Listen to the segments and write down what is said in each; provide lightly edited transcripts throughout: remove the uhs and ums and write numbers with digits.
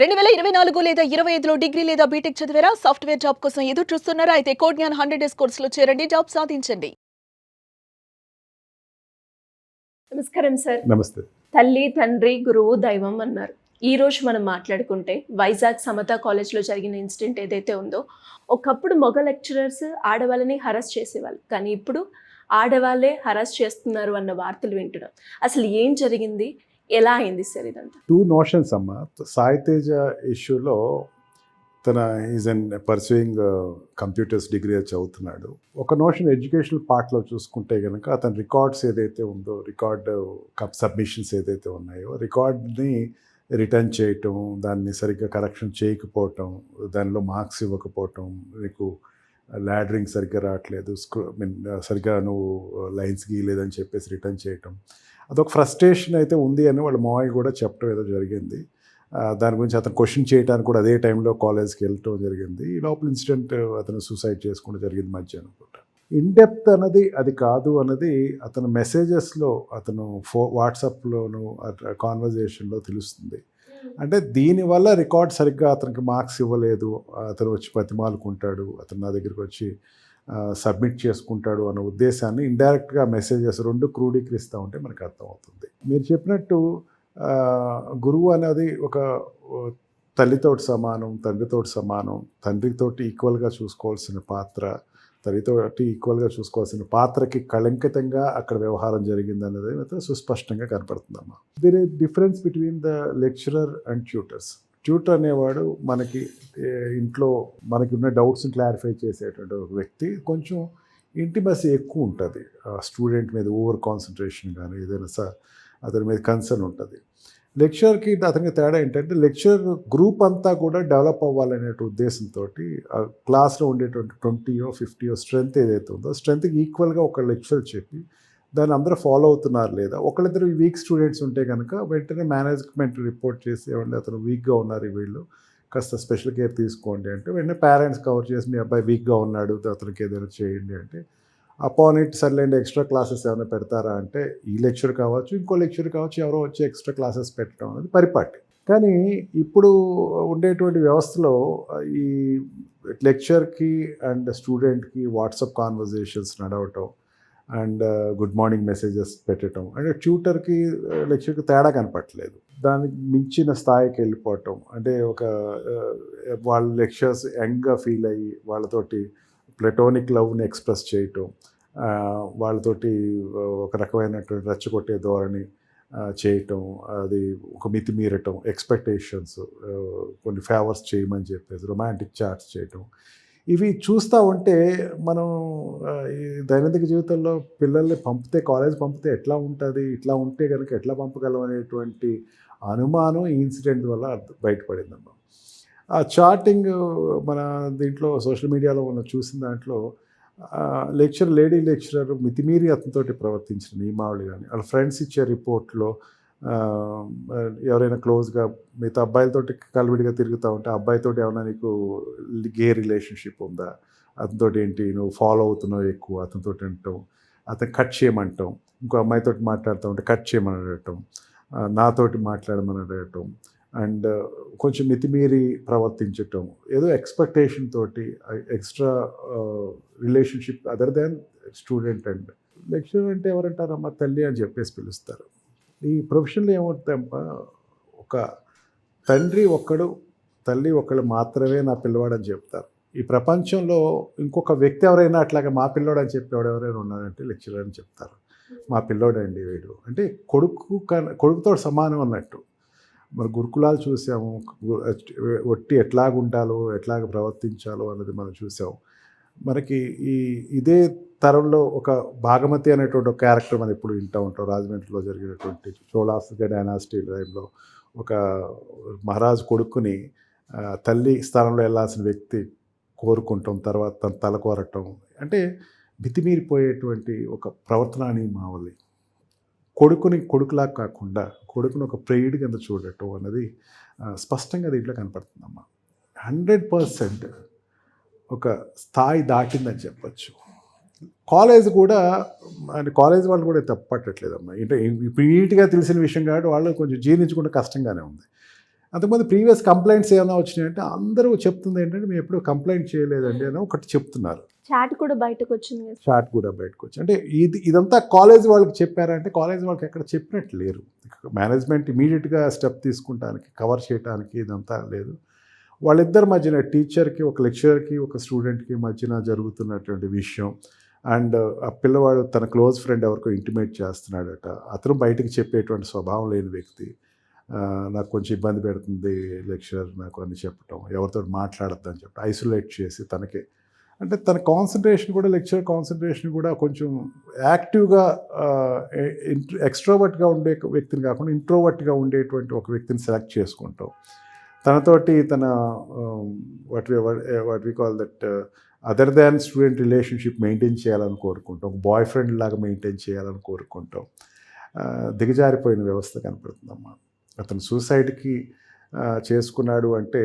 2024 లేదా 25లో డిగ్రీ లేదా బీటెక్ చదివారా? సాఫ్ట్‌వేర్ జాబ్ కోసం ఎదురు చూస్తున్నారా? అయితే కోడ్ జ్ఞాన్ 100 డేస్ కోర్సులో చేరండి. జాబ్ సాధించండి. నమస్కారం సార్. నమస్తే. తల్లి, తండ్రి, గురువు, దైవం అన్నారు. ఈరోజు మనం మాట్లాడుకుంటే వైజాగ్ సమత కాలేజ్‌లో జరిగిన ఇన్సిడెంట్ ఏదైతే ఉందో, ఒకప్పుడు మగ లెక్చరర్స్ ఆడవాళ్ళని హరాస్ చేసేవాళ్ళు. కానీ ఇప్పుడు ఆడవాళ్ళే హరాస్ చేస్తున్నారు అన్న వార్తలు వింటున్నాం. అసలు ఏం జరిగింది? ఎలా అయింది సార్ ఇదంతా? 2 నోషన్స్ అమ్మా. సాయి తేజ ఇష్యూలో తన is an pursuing computers degree చదువుతున్నాడు. ఒక నోషన్ ఎడ్యుకేషనల్ పార్ట్లో చూసుకుంటే కనుక అతని రికార్డ్స్ ఏదైతే ఉందో, సబ్మిషన్స్ ఏదైతే ఉన్నాయో, రికార్డ్ని రిటర్న్ చేయటం, దాన్ని సరిగ్గా కరెక్షన్ చేయకపోవటం, దానిలో మార్క్స్ ఇవ్వకపోవటం, నీకు ల్యాడరింగ్ సరిగ్గా రావట్లేదు, సరిగ్గా నువ్వు లైన్స్ గీయలేదని చెప్పేసి రిటర్న్ చేయటం, అదొక ఫ్రస్ట్రేషన్ అయితే ఉంది అని వాళ్ళ మావయ్య కూడా చెప్పడం ఏదో జరిగింది. దాని గురించి అతను క్వశ్చన్ చేయడానికి కూడా అదే టైంలో కాలేజ్కి వెళ్ళటం జరిగింది. ఈ లోపల ఇన్సిడెంట్ అతను సూసైడ్ చేసుకోవడం జరిగింది మధ్యాహ్నం పూట. ఇన్డెప్త్ అన్నది అది కాదు అన్నది అతను మెసేజెస్లో, అతను వాట్సాప్లోను కాన్వర్జేషన్లో తెలుస్తుంది. అంటే దీనివల్ల రికార్డ్ సరిగ్గా అతనికి మార్క్స్ ఇవ్వలేదు, అతను వచ్చి బతిమాలుకుంటాడు, అతను నా దగ్గరికి వచ్చి సబ్మిట్ చేసుకుంటాడు అన్న ఉద్దేశాన్ని ఇండైరెక్ట్గా మెసేజెస్ రెండు క్రోడీకరిస్తూ ఉంటే మనకు అర్థమవుతుంది. మీరు చెప్పినట్టు గురువు అనేది ఒక తల్లితోటి సమానం, తండ్రితోటి సమానం, తండ్రితోటి ఈక్వల్గా చూసుకోవాల్సిన పాత్ర, తల్లితోటి ఈక్వల్గా చూసుకోవాల్సిన పాత్రకి కళంకితంగా అక్కడ వ్యవహారం జరిగింది అనేది అయితే సుస్పష్టంగా కనపడుతుందమ్మా. There is difference between the lecturer and tutors. Tutor అనేవాడు మనకి ఇంట్లో మనకి ఉన్న డౌట్స్ని క్లారిఫై చేసేటువంటి ఒక వ్యక్తి. కొంచెం ఇంటిమసీ ఎక్కువ ఉంటుంది స్టూడెంట్ మీద, ఓవర్ కాన్సన్ట్రేషన్ కానీ ఏదైనా అతని మీద కన్సర్న్ ఉంటుంది. లెక్చరర్కి అతనికి తేడా ఏంటంటే, లెక్చర్ గ్రూప్ అంతా కూడా డెవలప్ అవ్వాలనే ఉద్దేశంతో క్లాస్లో ఉండేటువంటి 20 50 స్ట్రెంత్ ఏదైతే ఉందో, స్ట్రెంత్కి ఈక్వల్గా ఒక లెక్చర్ చెప్పి దాన్ని అందరూ ఫాలో అవుతున్నారు లేదా, ఒకళ్ళిద్దరు వీక్ స్టూడెంట్స్ ఉంటే కనుక వెంటనే మేనేజ్మెంట్ రిపోర్ట్ చేసి, ఏమంటే అతను వీక్గా ఉన్నారు, వీళ్ళు కాస్త స్పెషల్ కేర్ తీసుకోండి అంటే, వెంటనే పేరెంట్స్ కవర్ చేసి మీ అబ్బాయి వీక్గా ఉన్నాడు, అతనికి ఏదైనా చేయండి అంటే, అపాన్ ఇట్ సర్లేండి ఎక్స్ట్రా క్లాసెస్ ఏమైనా పెడతారా అంటే, ఈ లెక్చర్ కావచ్చు, ఇంకో లెక్చర్ కావచ్చు, ఎవరో వచ్చి ఎక్స్ట్రా క్లాసెస్ పెట్టడం అనేది పరిపాటి. కానీ ఇప్పుడు ఉండేటువంటి వ్యవస్థలో ఈ లెక్చర్కి అండ్ స్టూడెంట్కి వాట్సాప్ కాన్వర్జేషన్స్ నడవటం అండ్ గుడ్ మార్నింగ్ మెసేజెస్ పెట్టడం, అంటే ట్యూటర్కి లెక్చర్కి తేడా కనపట్లేదు. దానికి మించిన స్థాయికి వెళ్ళిపోవటం, అంటే ఒక వాళ్ళ లెక్చర్స్ యంగ్గా ఫీల్ అయ్యి వాళ్ళతోటి ప్లెటోనిక్ లవ్ని ఎక్స్ప్రెస్ చేయటం, వాళ్ళతోటి ఒక రకమైనటువంటి రెచ్చగొట్టే ధోరణి చేయటం, అది ఒక మితిమీరటం, ఎక్స్పెక్టేషన్స్, కొన్ని ఫేవర్స్ చేయమని చెప్పేసి రొమాంటిక్ చాట్స్ చేయటం, ఇవి చూస్తూ ఉంటే మనం ఈ దైనందిక జీవితంలో పిల్లల్ని కాలేజ్ పంపితే ఎట్లా ఉంటుంది, ఇట్లా ఉంటే కనుక ఎట్లా పంపగలం అనేటువంటి అనుమానం ఈ ఇన్సిడెంట్ వల్ల బయటపడిందమ్మా. ఆ చాటింగ్ మన దీంట్లో సోషల్ మీడియాలో మనం చూసిన దాంట్లో లేడీ లెక్చరర్ మితిమీరి అతనితోటి ప్రవర్తించిన నియమావళి కానీ, వాళ్ళ ఫ్రెండ్స్ ఇచ్చే రిపోర్ట్లో ఎవరైనా క్లోజ్గా మిగతా అబ్బాయిలతోటి కలివిడిగా తిరుగుతూ ఉంటే, అబ్బాయితోటి ఏమైనా నీకు గే రిలేషన్షిప్ ఉందా, అతనితోటి ఏంటి నువ్వు ఫాలో అవుతున్నావు ఎక్కువ, అతనితో అంటాం, అతను కట్ చేయమంటాం, ఇంకో అమ్మాయితోటి మాట్లాడుతూ ఉంటే కట్ చేయమని అడగటం, నాతోటి మాట్లాడమని అడగటం, అండ్ కొంచెం మితిమీరి ప్రవర్తించటం, ఏదో ఎక్స్పెక్టేషన్ తోటి extra relationship other than student. And lecturer అంటే ఎవరంటారమ్మా, తల్లి అని చెప్పేసి పిలుస్తారు. ఈ ప్రొఫెషన్లో ఏమవుతుందమ్మా, ఒక తండ్రి ఒక్కడు, తల్లి ఒక్కడు మాత్రమే నా పిల్లవాడు అని చెప్తారు. ఈ ప్రపంచంలో ఇంకొక వ్యక్తి ఎవరైనా అట్లాగా మా పిల్లోడు అని చెప్పేవాడు ఎవరైనా ఉన్నారంటే లెక్చరర్ అని చెప్తారు. మా పిల్లోడండి వీడు అంటే కొడుకుతో సమానం అన్నట్టు. మన గురుకులాలు చూసాము, ఒట్టి ఎట్లాగుండాలో, ఎట్లాగ ప్రవర్తించాలో అన్నది మనం చూసాము. మనకి ఇదే తరంలో ఒక భాగమతి అనేటువంటి ఒక క్యారెక్టర్ మనం ఇప్పుడు వింటూ ఉంటాం. రాజమండ్రిలో జరిగినటువంటి చోళాస్ డైనాసిటీ టైంలో ఒక మహారాజు కొడుకుని తల్లి స్థానంలో వెళ్ళాల్సిన వ్యక్తి కోరుకుంటాం, తర్వాత తన తల కోరటం, అంటే మితిమీరిపోయేటువంటి ఒక ప్రవర్తన నియమావళి. కొడుకుని కొడుకులా కాకుండా కొడుకుని ఒక ప్రేయుడి కింద చూడటం అన్నది స్పష్టంగా దీంట్లో కనపడుతుందమ్మా. 100% ఒక స్థాయి దాటిందని చెప్పచ్చు. కాలేజ్ కూడా, అంటే కాలేజ్ వాళ్ళు కూడా తప్పు పట్టట్లేదమ్మా. అంటే నీట్గా తెలిసిన విషయం కాబట్టి వాళ్ళు కొంచెం జీర్ణించుకుంటే కష్టంగానే ఉంది. అంతకుముందు ప్రీవియస్ కంప్లైంట్స్ ఏమైనా వచ్చినాయంటే అందరూ చెప్తుంది ఏంటంటే మేము ఎప్పుడు కంప్లైంట్ చేయలేదండి అని ఒకటి చెప్తున్నారు. చాట్ కూడా బయటకు వచ్చింది కదా. చాట్ కూడా బయటకు వచ్చి అంటే ఇదంతా కాలేజ్ వాళ్ళకి చెప్పారంటే కాలేజ్ వాళ్ళకి ఎక్కడ చెప్పినట్టు లేరు. మేనేజ్మెంట్ ఇమీడియట్గా స్టెప్ తీసుకుంటానికి కవర్ చేయడానికి ఇదంతా లేదు. వాళ్ళిద్దరి మధ్యన టీచర్కి ఒక లెక్చరర్కి ఒక స్టూడెంట్కి మధ్యన జరుగుతున్నటువంటి విషయం అండ్ ఆ పిల్లవాడు తన క్లోజ్ ఫ్రెండ్ ఎవరికో ఇంటిమేట్ చేస్తున్నాడట. అతను బయటకు చెప్పేటువంటి స్వభావం లేని వ్యక్తి. నాకు కొంచెం ఇబ్బంది పెడుతుంది లెక్చరర్ నాకు అని చెప్పటం, ఎవరితో మాట్లాడద్దని చెప్పడం, ఐసోలేట్ చేసి తనకే అంటే తన కాన్సన్ట్రేషన్ కూడా లెక్చరర్ కాన్సన్ట్రేషన్ కూడా కొంచెం యాక్టివ్గా ఎక్స్ట్రోవర్ట్గా ఉండే వ్యక్తిని కాకుండా ఇంట్రోవర్ట్గా ఉండేటువంటి ఒక వ్యక్తిని సెలెక్ట్ చేసుకుంటాం. తనతోటి తన what we call that other than student relationship maintain చేయాలని కోరుకుంటాం. ఒక బాయ్ ఫ్రెండ్ లాగా మెయింటైన్ చేయాలని కోరుకుంటాం. దిగజారిపోయిన వ్యవస్థ కనపడుతుందమ్మా. అతను సూసైడ్కి చేసుకున్నాడు అంటే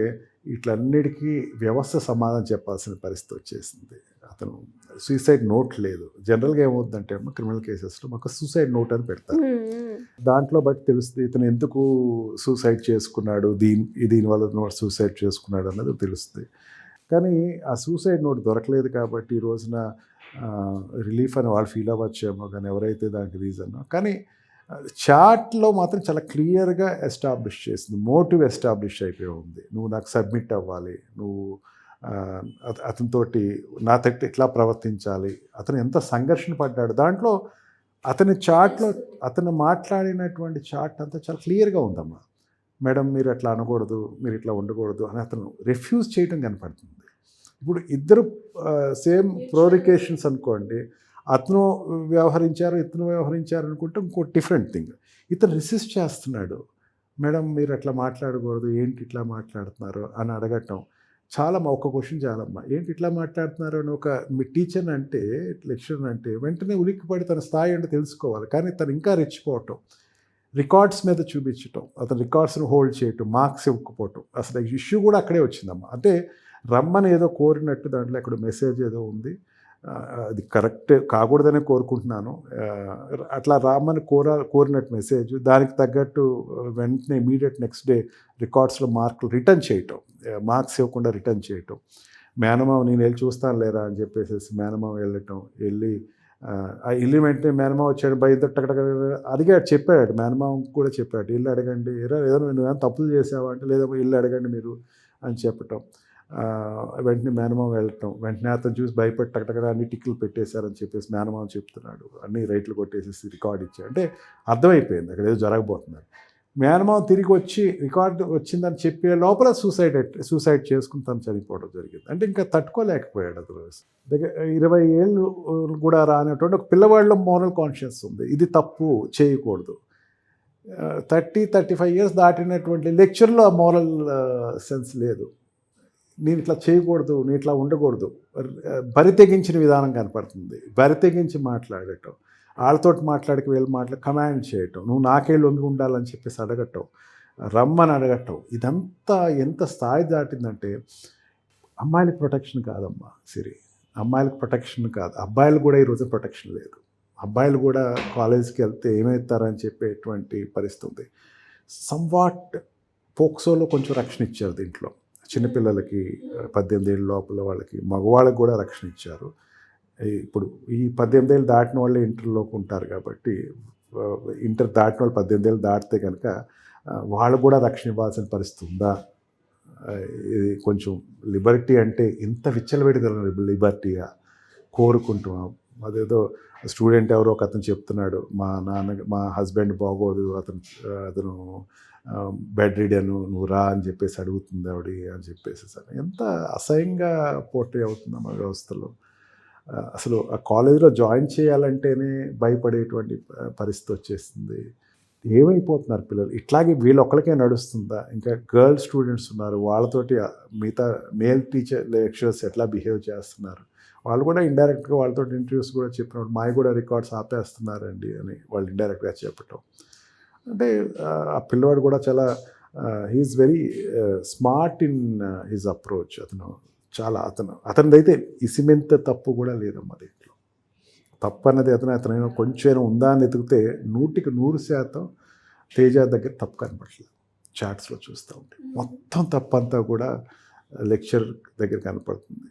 ఇట్లన్నిటికీ వ్యవస్థ సమాధానం చెప్పాల్సిన పరిస్థితి వచ్చేసింది. అతను సూసైడ్ నోట్ లేదు. జనరల్గా ఏమవుతుందంటే అమ్మ క్రిమినల్ కేసెస్లో మాకు సూసైడ్ నోట్ అని పెడతారు. దాంట్లో బట్టి తెలుస్తుంది ఇతను ఎందుకు సూసైడ్ చేసుకున్నాడు, దీనివల్ల సూసైడ్ చేసుకున్నాడు అన్నది తెలుస్తుంది. కానీ ఆ సూసైడ్ నోట్ దొరకలేదు కాబట్టి ఈ రోజున రిలీఫ్ అని వాళ్ళు ఫీల్ అవ్వచ్చేమో కానీ ఎవరైతే దానికి రీజన్. కానీ చాట్లో మాత్రం చాలా క్లియర్గా ఎస్టాబ్లిష్ చేసింది, మోటివ్ ఎస్టాబ్లిష్ అయిపోయి ఉంది. నువ్వు నాకు సబ్మిట్ అవ్వాలి, నువ్వు అతనితోటి నాతో ఎట్లా ప్రవర్తించాలి, అతను ఎంత సంఘర్షణ పడ్డాడు. దాంట్లో అతని చాట్లో అతను మాట్లాడినటువంటి చాట్ అంతా చాలా క్లియర్గా ఉందమ్మా. మేడం మీరు అట్లా అనకూడదు, మీరు ఇట్లా ఉండకూడదు అని అతను రిఫ్యూజ్ చేయడం కనపడుతుంది. ఇప్పుడు ఇద్దరు సేమ్ ప్రోరికేషన్స్ అనుకోండి, అతను వ్యవహరించారు ఇతను వ్యవహరించారు అనుకుంటే ఇంకో డిఫరెంట్ థింగ్. ఇతను రెసిస్ట్ చేస్తున్నాడు, మేడం మీరు అట్లా మాట్లాడకూడదు, ఏంటి ఇట్లా మాట్లాడుతున్నారు అని అడగటం. చాలా ఒక క్వశ్చన్ చాలమ్మా, ఏంటి ఇట్లా మాట్లాడుతున్నారు అని ఒక మీ టీచర్ అంటే లెక్చరర్ అంటే వెంటనే ఉలిక్కిపడి తన స్థాయి అంటే తెలుసుకోవాలి. కానీ తను ఇంకా రెచ్చిపోవటం, రికార్డ్స్ మీద చూపించటం, అతను రికార్డ్స్ని హోల్డ్ చేయటం, మార్క్స్ ఇవ్వకపోవటం, అసలు ఇష్యూ కూడా అక్కడే వచ్చిందమ్మా. అంటే రమ్మని ఏదో కోరినట్టు దాంట్లో అక్కడ మెసేజ్ ఏదో ఉంది. అది కరెక్ట్ కాకూడదనే కోరుకుంటున్నాను. అట్లా రామని కోరినట్టు మెసేజ్, దానికి తగ్గట్టు వెంటనే ఇమీడియట్ నెక్స్ట్ డే రికార్డ్స్లో మార్కులు రిటర్న్ చేయటం, మార్క్స్ ఇవ్వకుండా రిటర్న్ చేయటం. మేనమావ నేను వెళ్ళి చూస్తాను లేరా అని చెప్పేసి మేనమావ వెళ్ళటం, వెళ్ళి వెంటనే మేనమావ వచ్చాడు, బయట టకటక అడిగాడు, చెప్పాడు మేనమావ కూడా చెప్పాడు, ఇల్లు అడగండి, ఏదో నువ్వేమైనా తప్పులు చేసావా అంటే లేదా ఇల్లు అడగండి మీరు అని చెప్పటం. వెంటనే మేనమావ వెళ్ళటం, వెంటనే అతను చూసి భయపడి టకటక అన్ని టిక్కులు పెట్టేశారని చెప్పేసి మేనమావ చెప్తున్నాడు, అన్ని రైట్లు కొట్టేసేసి రికార్డ్ ఇచ్చాడు. అంటే అర్థమైపోయింది అక్కడ ఏదో జరగబోతున్నారు. మేనమావ తిరిగి వచ్చి రికార్డు వచ్చిందని చెప్పే లోపల సూసైడ్ చేసుకుని తను చనిపోవడం జరిగింది. అంటే ఇంకా తట్టుకోలేకపోయాడు అతను. దగ్గర 20 ఏళ్ళు కూడా రానటువంటి ఒక పిల్లవాళ్ళలో మోరల్ కాన్షియస్ ఉంది, ఇది తప్పు చేయకూడదు. 30-35 ఇయర్స్ దాటినటువంటి లెక్చర్లో ఆ మోరల్ సెన్స్ లేదు. నేను ఇట్లా చేయకూడదు, నేను ఇట్లా ఉండకూడదు, బరి తెగించిన విధానం కనపడుతుంది. బరి తెగించి మాట్లాడటం, వాళ్ళతో మాట్లాడికి వీళ్ళు కమాండ్ చేయటం, నువ్వు నాకే లొంగి ఉండాలని చెప్పేసి అడగటం, రమ్మని అడగటం, ఇదంతా ఎంత స్థాయి దాటిందంటే అమ్మాయిలకు ప్రొటెక్షన్ కాదమ్మా సిరి, అమ్మాయిలకు ప్రొటెక్షన్ కాదు, అబ్బాయిలు కూడా ఈరోజు ప్రొటెక్షన్ లేదు. అబ్బాయిలు కూడా కాలేజీకి వెళ్తే ఏమవుతారని చెప్పేటువంటి పరిస్థితి ఉంది. సమ్వాట్ పోక్సోలో కొంచెం రక్షణ ఇచ్చారు దీంట్లో, చిన్నపిల్లలకి 18 ఏళ్ళ లోపల వాళ్ళకి, మగవాళ్ళకి కూడా రక్షణ ఇచ్చారు. ఇప్పుడు ఈ 18 ఏళ్ళు దాటిన వాళ్ళే ఇంటర్లోకి ఉంటారు కాబట్టి ఇంటర్ దాటిన వాళ్ళు 18 ఏళ్ళు దాటితే కనుక వాళ్ళకు కూడా రక్షణ ఇవ్వాల్సిన పరిస్థితి ఉందా? ఇది కొంచెం లిబర్టీ అంటే ఇంత విచ్చలవిడిదల లిబర్టీగా కోరుకుంటున్నాం. అదేదో స్టూడెంట్ ఎవరో ఒక అతను చెప్తున్నాడు, మా హస్బెండ్ బాగోదు, అతను బెడ్ రీడను, నువ్వు రా అని చెప్పేసి అడుగుతుంది ఆవిడ అని చెప్పేసి. ఎంత అసహ్యంగా పోటీ అవుతుందమ్మా వ్యవస్థలో. అసలు ఆ కాలేజీలో జాయిన్ చేయాలంటేనే భయపడేటువంటి పరిస్థితి వచ్చేస్తుంది. ఏమైపోతున్నారు పిల్లలు? ఇట్లాగే వీళ్ళొక్కరికే నడుస్తుందా? ఇంకా గర్ల్ స్టూడెంట్స్ ఉన్నారు, వాళ్ళతోటి మిగతా మేల్ లెక్చరర్స్ ఎట్లా బిహేవ్ చేస్తున్నారు? వాళ్ళు కూడా ఇండైరెక్ట్గా వాళ్ళతో ఇంటర్వ్యూస్ కూడా చెప్పినప్పుడు మావి కూడా రికార్డ్స్ ఆపేస్తున్నారండి అని వాళ్ళు ఇండైరెక్ట్గా చెప్పటం. అంటే ఆ పిల్లవాడు కూడా చాలా he is very smart in his approach. అతనిదైతే ఇసిమెంత తప్పు కూడా లేదమ్మా దీంట్లో. తప్పు అన్నది అతను కొంచెం ఉందా అని ఎతికితే 100% తేజ దగ్గర తప్పు కనపడలేదు. చాట్స్లో చూస్తూ ఉంటే మొత్తం తప్పంతా కూడా లెక్చర్ దగ్గర కనపడుతుంది.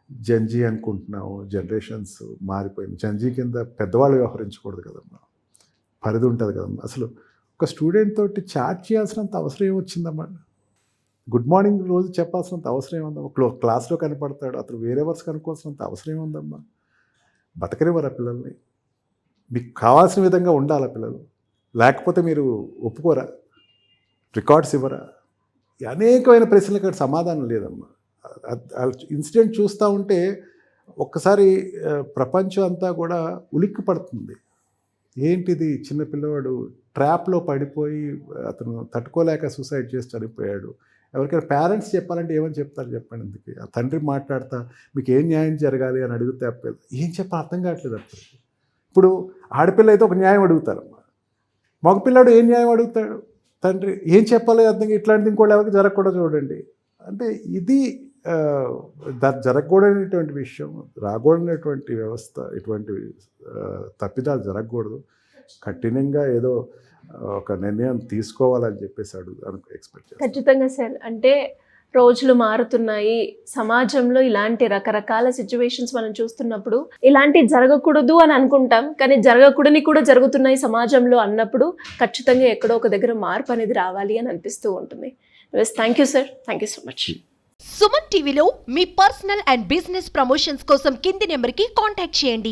జంజీ అనుకుంటున్నాము, జనరేషన్స్ మారిపోయింది. జంజీ కింద పెద్దవాళ్ళు వ్యవహరించకూడదు కదమ్మా, పరిధి ఉంటుంది కదమ్మా. అసలు ఒక స్టూడెంట్ తోటి చాట్ చేయాల్సినంత అవసరం ఏమొచ్చిందమ్మా? గుడ్ మార్నింగ్ రోజు చెప్పాల్సినంత అవసరం ఏముందమ్మా? క్లాస్లో కనపడతాడు, అతను వేరే వర్స్ కనుక్కోవాల్సినంత అవసరం ఏముందమ్మా? బతకనివ్వరా పిల్లల్ని? మీకు కావాల్సిన విధంగా ఉండాలా పిల్లలు? లేకపోతే మీరు ఒప్పుకోరా? రికార్డ్స్ ఇవ్వరా? అనేకమైన ప్రశ్నలకు అక్కడ సమాధానం లేదమ్మా. ఇన్సిడెంట్ చూస్తూ ఉంటే ఒక్కసారి ప్రపంచం అంతా కూడా ఉలిక్కి పడుతుంది. ఏంటిది, చిన్న పిల్లవాడు ట్రాప్లో పడిపోయి అతను తట్టుకోలేక సూసైడ్ చేసి చనిపోయాడు. ఎవరికైనా పేరెంట్స్ చెప్పాలంటే ఏమని చెప్తారు చెప్పండి? ఎందుకు ఆ తండ్రి మాట్లాడతా మీకు ఏం న్యాయం జరగాలి అని అడిగితే ఏం చెప్పాలి అర్థం కావట్లేదు అప్పుడు. ఇప్పుడు ఆడపిల్ల అయితే ఒక న్యాయం అడుగుతారమ్మా, మగపిల్లాడు ఏం న్యాయం అడుగుతాడు? తండ్రి ఏం చెప్పాలి అర్థం. ఇట్లాంటిది ఇంకోటి ఎవరికి జరగకూడదు చూడండి. అంటే ఇది జరగకూడనటువంటి విషయం, రాకూడనటువంటి వ్యవస్థ. ఇటువంటి తప్పిదాలు జరగకూడదు. కఠినంగా ఏదో ఒక నిర్ణయం తీసుకోవాలని చెప్పేసి ఎక్స్పెక్ట్ చేస్తాను. ఖచ్చితంగా సార్. అంటే రోజులు మారుతున్నాయి, సమాజంలో ఇలాంటి రకరకాల సిచ్యువేషన్స్ మనం చూస్తున్నప్పుడు ఇలాంటి జరగకూడదు అని అనుకుంటాం, కానీ జరగకూడని కూడా జరుగుతున్నాయి సమాజంలో అన్నప్పుడు ఖచ్చితంగా ఎక్కడో ఒక దగ్గర మార్పు అనేది రావాలి అని అనిపిస్తూ ఉంటుంది. Thank you sir, thank you so much. Suman టీవీలో మీ పర్సనల్ అండ్ బిజినెస్ ప్రమోషన్స్ కోసం కింది నెంబర్కి కాంటాక్ట్ చేయండి.